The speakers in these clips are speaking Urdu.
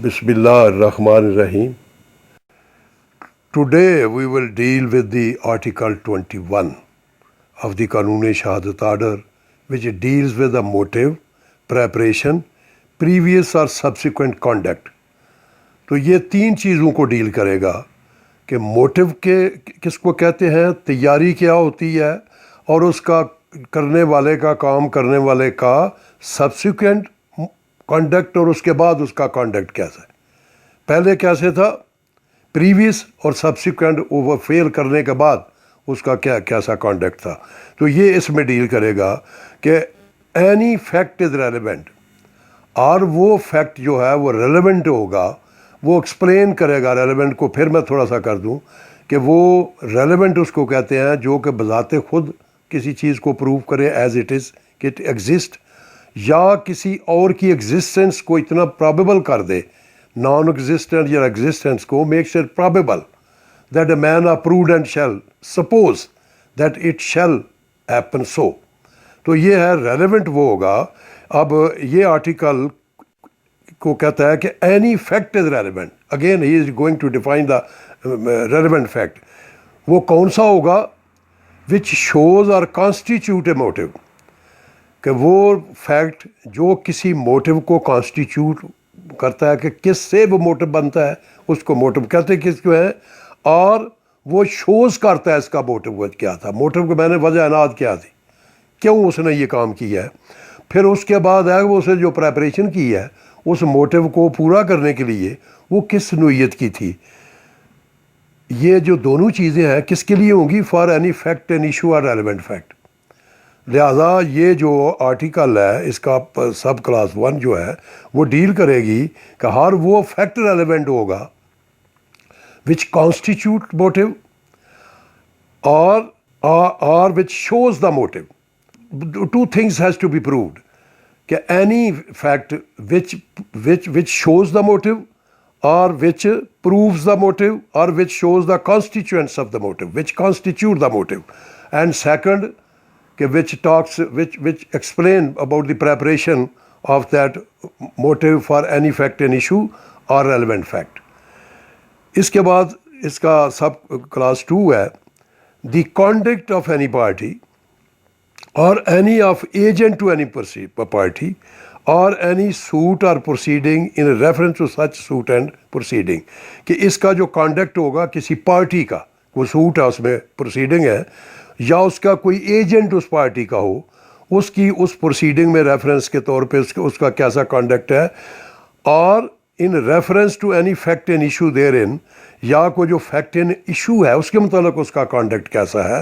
Bismillah ar-Rahman ar-Rahim. Today we will deal with the Article 21 of the Qanun-e-Shahadat Order, which deals with the motive, preparation, previous or subsequent conduct. تو یہ تین چیزوں کو ڈیل کرے گا کہ موٹیو کے کس کو کہتے ہیں، تیاری کیا ہوتی ہے، اور اس کا کرنے والے کا، کام کرنے والے کا سبسیکوینٹ کنڈکٹ، اور اس کے بعد اس کا کنڈکٹ کیسا ہے، پہلے کیسے تھا، پریویس اور سبسیکوینٹ اوور فیل کرنے کے بعد اس کا کیسا کنڈکٹ تھا. تو یہ اس میں ڈیل کرے گا کہ اینی فیکٹ از ریلیونٹ، اور وہ فیکٹ جو ہے وہ ریلیونٹ ہوگا، وہ ایکسپلین کرے گا ریلیونٹ کو. پھر میں تھوڑا سا کر دوں کہ وہ ریلیونٹ اس کو کہتے ہیں جو کہ بذات خود کسی چیز کو پروو کرے ایز اٹ از کہ اٹ ایگزسٹ، یا کسی اور کی ایگزسٹنس کو اتنا پرابیبل کر دے، نان ایگزسٹنٹ یا ایگزسٹنس کو makes it probable that a man are prudent shall suppose that it shall happen so. تو یہ ہے ریلیونٹ، وہ ہوگا. اب یہ آرٹیکل کو کہتا ہے کہ any fact is relevant. Again he is going to define the relevant fact. وہ کون سا ہوگا؟ Which shows or constitute a motive, کہ وہ فیکٹ جو کسی موٹیو کو کانسٹیچیوٹ کرتا ہے، کہ کس سے وہ موٹیو بنتا ہے، اس کو موٹیو کہتے ہیں کس کو ہے، اور وہ شوز کرتا ہے اس کا موٹیو کیا تھا، موٹیو کے میں نے وجہ اناد کیا تھی، کیوں اس نے یہ کام کیا ہے. پھر اس کے بعد ہے وہ اسے جو پریپریشن کی ہے اس موٹیو کو پورا کرنے کے لیے وہ کس نوعیت کی تھی. یہ جو دونوں چیزیں ہیں کس کے لیے ہوں گی؟ For any fact and issue اور ریلیونٹ فیکٹ. لہٰذا یہ جو آرٹیکل ہے اس کا سب کلاس 1 جو ہے وہ ڈیل کرے گی کہ ہر وہ فیکٹ ریلیونٹ ہوگا وچ کانسٹیچیوٹ موٹیو اور which shows the motive. Two things has to be proved, کہ any fact which shows the motive اور وچ پرووز دا موٹیو اور which shows the constituents of the motive which constitute the motive. And second کہ which explain about the preparation of that motive for any fact and issue or relevant fact. اس کے بعد اس کا سب کلاس 2 ہے the conduct of any party or any of agent to any party or any suit or proceeding in reference to such suit and proceeding. کہ اس کا جو conduct ہوگا کسی پارٹی کا، وہ سوٹ ہے اس میں پروسیڈنگ ہے، یا اس کا کوئی ایجنٹ اس پارٹی کا ہو، اس کی اس پروسیڈنگ میں ریفرنس کے طور پہ اس کا کیسا کانڈکٹ ہے، اور in reference to any fact and issue therein, یا کوئی جو فیکٹ اینڈ ایشو ہے اس کے متعلق اس کا کانڈکٹ کیسا ہے،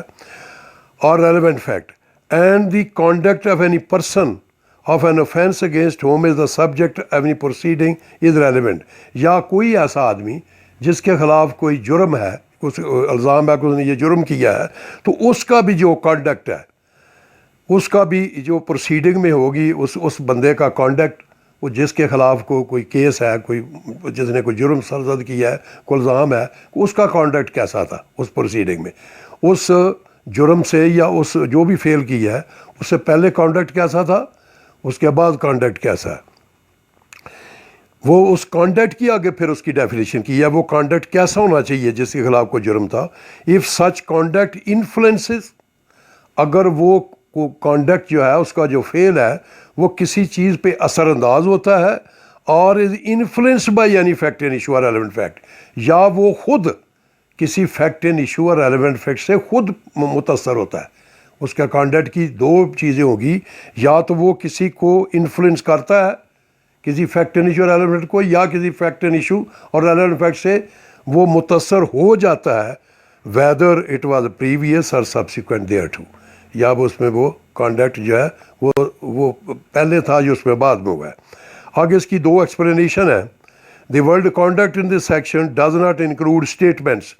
اور relevant fact. And the conduct of any person of an offence against whom is the subject of any proceeding is relevant. یا کوئی ایسا آدمی جس کے خلاف کوئی جرم ہے، اس الزام ہے کہ اس نے یہ جرم کیا ہے، تو اس کا بھی جو کانڈکٹ ہے، اس کا بھی جو پروسیڈنگ میں ہوگی اس بندے کا کانڈکٹ، وہ جس کے خلاف کوئی کیس ہے، کوئی جس نے کوئی جرم سرزد کیا ہے، کوئی الزام ہے، اس کا کانڈکٹ کیسا تھا اس پروسیڈنگ میں، اس جرم سے یا اس جو بھی فیل کیا ہے اس سے پہلے کانڈکٹ کیسا تھا، اس کے بعد کانڈکٹ کیسا ہے. وہ اس کانڈکٹ کی آگے پھر اس کی ڈیفینیشن کی ہے، وہ کانڈکٹ کیسا ہونا چاہیے جس کے خلاف کوئی جرم تھا. اف سچ کانڈکٹ انفلوئنسز، اگر وہ کانڈکٹ جو ہے اس کا جو فیل ہے وہ کسی چیز پہ اثر انداز ہوتا ہے، اور is influenced by any fact and issue اور ریلیونٹ فیکٹ، یا وہ خود کسی فیکٹ اینڈ ایشو اور ریلیونٹ فیکٹ سے خود متاثر ہوتا ہے. اس کا کانڈکٹ کی 2 چیزیں ہوگی، یا تو وہ کسی کو انفلوئنس کرتا ہے، کسی فیکٹ اینڈ ایشو ریلیونٹ کو، یا کسی فیکٹ اینڈ ایشو اور ریلیونٹ فیکٹ سے وہ متاثر ہو جاتا ہے، ویدر اٹ واز پریویس اور سبسیکوینٹ دیئر ٹو، یا وہ اس میں وہ کانڈکٹ جو ہے وہ پہلے تھا جو اس میں بعد میں ہوا ہے. آگے اس کی 2 ایکسپلینیشن ہے. The word conduct in this section does not include statements.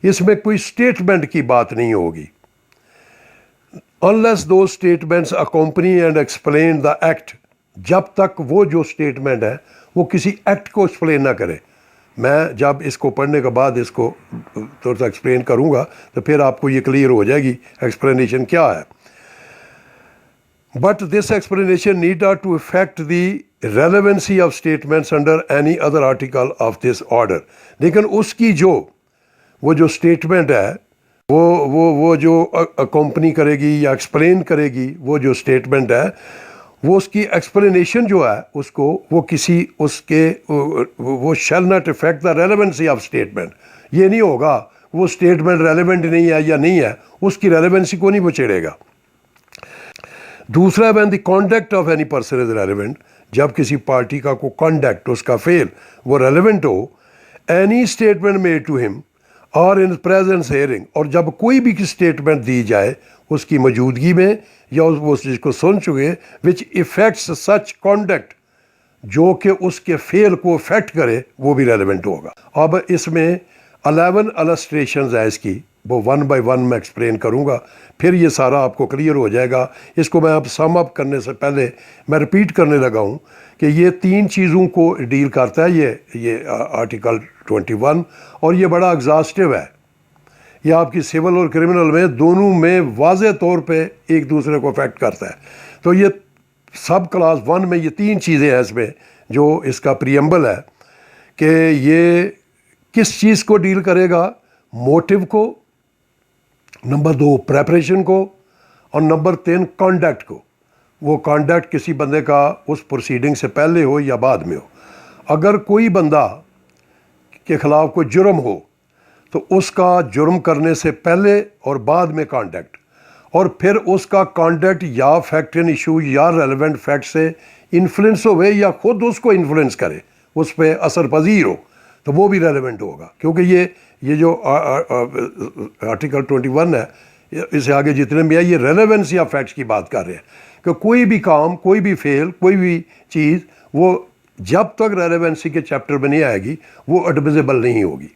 اس میں کوئی اسٹیٹمنٹ کی بات نہیں ہوگی. unless those statements accompany and explain the act، جب تک وہ جو اسٹیٹمنٹ ہے وہ کسی ایکٹ کو ایکسپلین نہ کرے. میں جب اس کو پڑھنے کے بعد اس کو تھوڑا سا ایکسپلین کروں گا تو پھر آپ کو یہ کلیئر ہو جائے گی ایکسپلینیشن کیا ہے. But this explanation need not to affect the relevancy of statements under any other article of this order. لیکن اس کی وہ جو اسٹیٹمنٹ ہے وہ جو اکمپنی کرے گی یا ایکسپلین کرے گی، وہ جو اسٹیٹمنٹ ہے وہ اس کی ایکسپلینیشن جو ہے اس کو وہ کسی اس کے وہ shall not affect the relevancy of statement. یہ نہیں ہوگا وہ اسٹیٹمنٹ ریلیونٹ نہیں ہے یا نہیں ہے، اس کی ریلیونسی کو نہیں وہ چھیڑے گا. دوسرا when the conduct of any person is relevant, جب کسی پارٹی کا کوئی کانڈکٹ اس کا فعل وہ ریلیونٹ ہو، any statement made to him or in presence hearing, اور جب کوئی بھی اسٹیٹمنٹ دی جائے اس کی موجودگی میں یا وہ جس کو سن چکے، وچ افیکٹس سچ کانڈکٹ، جو کہ اس کے فعل کو افیکٹ کرے، وہ بھی ریلیونٹ ہوگا. اب اس میں 11 السٹریشنز ہیں اس کی، وہ 1 بائی 1 میں ایکسپلین کروں گا، پھر یہ سارا آپ کو کلیئر ہو جائے گا. اس کو میں اب سم اپ کرنے سے پہلے میں ریپیٹ کرنے لگا ہوں کہ یہ 3 چیزوں کو ڈیل کرتا ہے یہ آرٹیکل 21، اور یہ بڑا ایگزاسٹو ہے. یہ آپ کی سول اور کرمنل میں دونوں میں واضح طور پہ ایک دوسرے کو افیکٹ کرتا ہے. تو یہ سب کلاس 1 میں یہ 3 چیزیں ہیں اس میں، جو اس کا پریمبل ہے کہ یہ کس چیز کو ڈیل کرے گا، موٹیو کو، نمبر 2 پریپریشن کو، اور نمبر 3 کانڈکٹ کو. وہ کانڈکٹ کسی بندے کا اس پروسیڈنگ سے پہلے ہو یا بعد میں ہو. اگر کوئی بندہ کے خلاف کوئی جرم ہو تو اس کا جرم کرنے سے پہلے اور بعد میں کانڈکٹ، اور پھر اس کا کانڈکٹ یا فیکٹ ان ایشو یا ریلیونٹ فیکٹ سے انفلوئنس ہوئے یا خود اس کو انفلوئنس کرے، اس پہ اثر پذیر ہو، تو وہ بھی ریلیونٹ ہوگا. کیونکہ یہ جو آرٹیکل 21 ہے، اس سے آگے جتنے بھی ہے یہ ریلیونسی آف فیکٹس کی بات کر رہے ہیں کہ کوئی بھی کام، کوئی بھی فعل، کوئی بھی چیز وہ جب تک ریلیونسی کے چیپٹر میں نہیں آئے گی وہ ایڈمیزیبل نہیں ہوگی.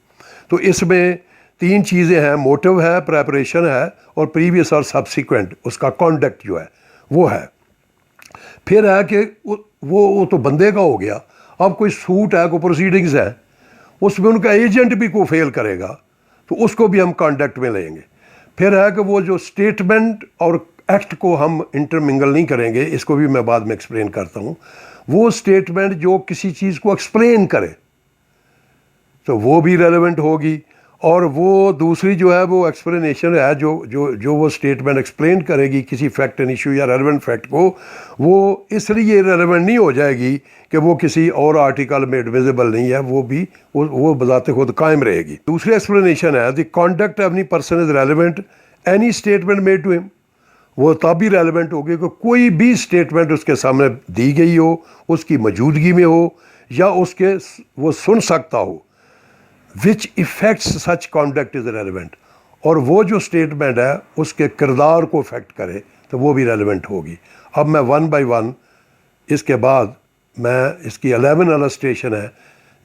تو اس میں 3 چیزیں ہیں، موٹیو ہے، پریپریشن ہے، اور پریویس اور سبسیکوینٹ اس کا کانڈکٹ جو ہے وہ ہے. پھر ہے کہ وہ تو بندے کا ہو گیا. اب کوئی سوٹ ہے، کوئی پروسیڈنگز ہے، اس میں ان کا ایجنٹ بھی کوئی فیل کرے گا تو اس کو بھی ہم کانڈکٹ میں لیں گے. پھر ہے کہ وہ جو اسٹیٹمنٹ اور ایکٹ کو ہم انٹرمنگل نہیں کریں گے، اس کو بھی میں بعد میں ایکسپلین کرتا ہوں. وہ اسٹیٹمنٹ جو کسی چیز کو ایکسپلین کرے تو وہ بھی ریلیونٹ ہوگی. اور وہ دوسری جو ہے وہ ایکسپلینیشن ہے، جو وہ اسٹیٹمنٹ ایکسپلین کرے گی کسی فیکٹ اینڈ ایشو یا ریلیونٹ فیکٹ کو، وہ اس لیے ریلیونٹ نہیں ہو جائے گی کہ وہ کسی اور آرٹیکل میں ایڈمیزیبل نہیں ہے، وہ بھی وہ بذات خود قائم رہے گی. دوسری ایکسپلینیشن ہے the conduct of any person is relevant any statement made to him. وہ تب بھی ریلیونٹ ہوگی کہ کوئی بھی اسٹیٹمنٹ اس کے سامنے دی گئی ہو، اس کی موجودگی میں ہو یا اس کے وہ سن سکتا ہو، which affects such conduct is relevant, اور وہ جو اسٹیٹمنٹ ہے اس کے کردار کو افیکٹ کرے تو وہ بھی ریلیونٹ ہوگی. اب میں 1 بائی 1 اس کے بعد میں اس کی 11 السٹریشن ہے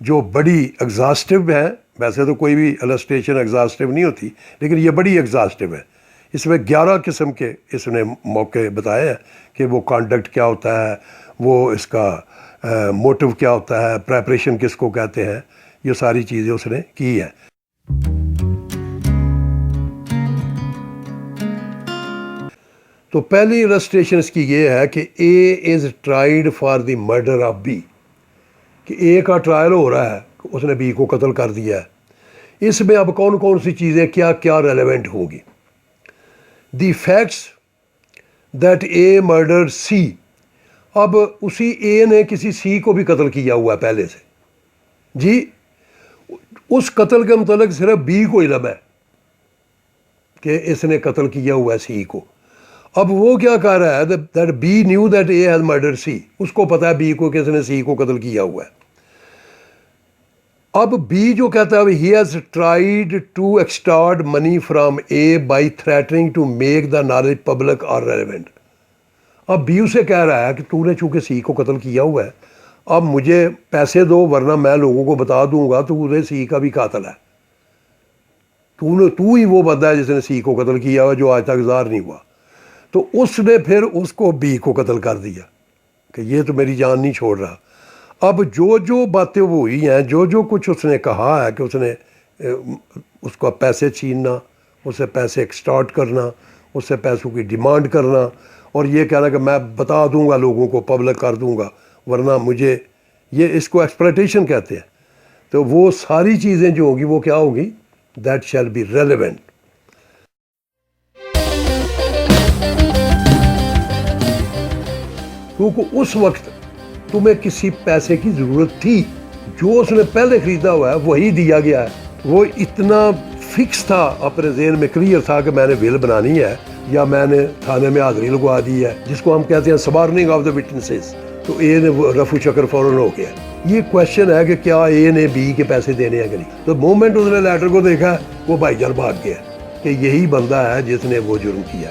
جو بڑی ایگزاسٹو ہے. ویسے تو کوئی بھی السٹریشن ایگزاسٹو نہیں ہوتی، لیکن یہ بڑی ایگزاسٹو ہے. اس میں 11 قسم کے اس نے موقع بتائے ہیں کہ وہ کانڈکٹ کیا ہوتا ہے، وہ اس کا موٹیو کیا ہوتا ہے، پریپریشن کس کو کہتے ہیں، یہ ساری چیزیں اس نے کی ہیں. تو پہلی السٹریشن اس کی یہ ہے کہ A is tried for the murder of B, کہ اے کا ٹرائل ہو رہا ہے، اس نے بی کو قتل کر دیا ہے. اس میں اب کون کون سی چیزیں کیا کیا ریلیونٹ ہوں گی. دی فیکٹس دیٹ اے مرڈر سی، اب اسی اے نے کسی سی کو بھی قتل کیا ہوا ہے پہلے سے، جی اس قتل کے متعلق صرف بی کو علم ہے کہ اس نے قتل کیا ہوا ہے سی کو. اب وہ کیا کہہ رہا ہے that B knew that A has murder C, اس کو پتا ہے بی کو کہ اس نے سی کو قتل کیا ہوا ہے. اب بی جو کہتا ہے he has tried to extort money from A by threatening to make the knowledge public اور ریلیونٹ. اب بی اسے کہہ رہا ہے کہ تو نے چونکہ سی کو قتل کیا ہوا ہے، اب مجھے پیسے دو ورنہ میں لوگوں کو بتا دوں گا تو نے سی کا بھی قاتل ہے. تو ہی وہ بندہ ہے جس نے سی کو قتل کیا ہوا جو آج تک ظاہر نہیں ہوا. تو اس نے پھر اس کو بی کو قتل کر دیا کہ یہ تو میری جان نہیں چھوڑ رہا. اب جو باتیں وہ ہوئی ہیں، جو کچھ اس نے کہا ہے کہ اس نے اس کو پیسے چھیننا، اس سے پیسے ایکسٹارٹ کرنا، اس سے پیسوں کی ڈیمانڈ کرنا، اور یہ کہنا کہ میں بتا دوں گا لوگوں کو، پبلک کر دوں گا، ورنہ مجھے یہ اس کو ایکسپلائٹیشن کہتے ہیں. تو وہ ساری چیزیں جو ہوگی وہ کیا ہوگی؟ That shall be relevant. کیونکہ اس وقت تمہیں کسی پیسے کی ضرورت تھی، جو اس نے پہلے خریدا ہوا ہے وہی دیا گیا ہے. وہ اتنا فکس تھا، اپنے ذہن میں کلیئر تھا کہ میں نے ول بنانی ہے یا میں نے تھانے میں حاضری لگوا دی ہے، جس کو ہم کہتے ہیں سبارننگ آف دا وٹنسز. تو اے نے رفو چکر فوراً ہو گیا. یہ کویشچن ہے کہ کیا اے نے بی کے پیسے دینے ہیں کہ نہیں. تو مومنٹ اس نے لیٹر کو دیکھا وہ بھائی جان بھاگ گیا کہ یہی بندہ ہے جس نے وہ جرم کیا.